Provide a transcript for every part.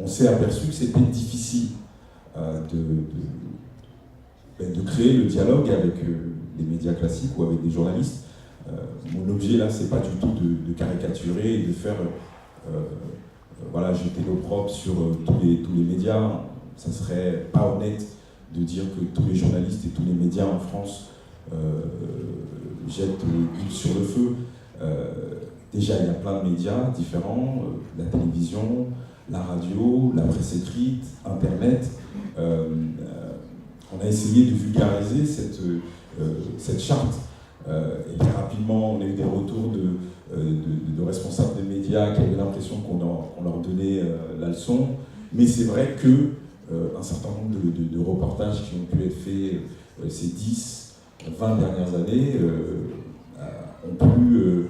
on s'est aperçu que c'était difficile de créer le dialogue avec les médias classiques ou avec des journalistes. Mon objet là, c'est pas du tout de caricaturer et de faire voilà, jeter l'opprobre sur tous les médias. Ça serait pas honnête de dire que tous les journalistes et tous les médias en France jettent l'huile sur le feu. Déjà, il y a plein de médias différents, la télévision, la radio, la presse écrite, Internet. On a essayé de vulgariser cette charte. Et très rapidement, on a eu des retours de responsables des médias qui avaient l'impression qu'on leur donnait la leçon. Mais c'est vrai que un certain nombre de reportages qui ont pu être faits ces 10, 20 dernières années ont pu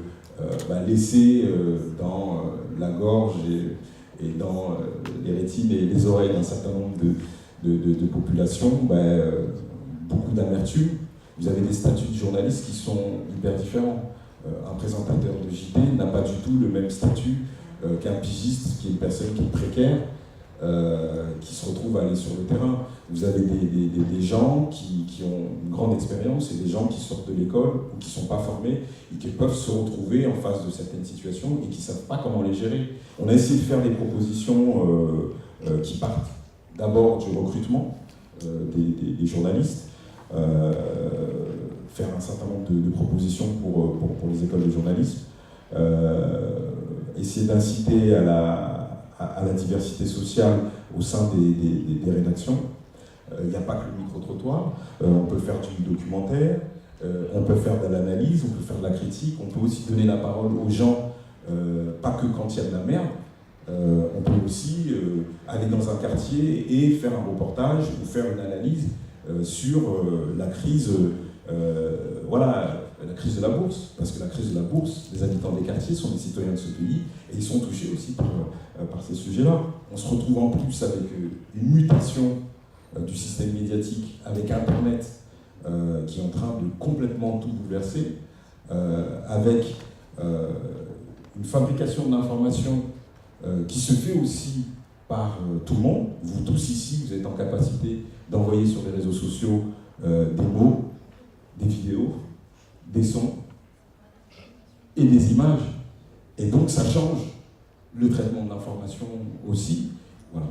laisser dans la gorge et dans les rétines et les oreilles d'un certain nombre de populations beaucoup d'amertume. Vous avez des statuts de journalistes qui sont hyper différents. Un présentateur de JT n'a pas du tout le même statut qu'un pigiste, qui est une personne qui est précaire, qui se retrouve à aller sur le terrain. Vous avez des gens qui ont une grande expérience et des gens qui sortent de l'école ou qui ne sont pas formés et qui peuvent se retrouver en face de certaines situations et qui ne savent pas comment les gérer. On a essayé de faire des propositions qui partent d'abord du recrutement des journalistes, faire un certain nombre de propositions pour les écoles de journalisme, essayer d'inciter à la diversité sociale au sein des rédactions. Il n'y a pas que le micro-trottoir, on peut faire du documentaire, on peut faire de l'analyse, on peut faire de la critique, on peut aussi donner la parole aux gens, pas que quand il y a de la merde. On peut aussi aller dans un quartier et faire un reportage ou faire une analyse sur la crise, la crise de la bourse. Parce que la crise de la bourse, les habitants des quartiers sont des citoyens de ce pays et ils sont touchés aussi par ces sujets-là. On se retrouve en plus avec une mutation du système médiatique, avec Internet qui est en train de complètement tout bouleverser, avec une fabrication de l'information qui se fait aussi par tout le monde. Vous tous ici, vous êtes en capacité d'envoyer sur les réseaux sociaux des mots, des vidéos, des sons et des images. Et donc ça change le traitement de l'information aussi. Voilà.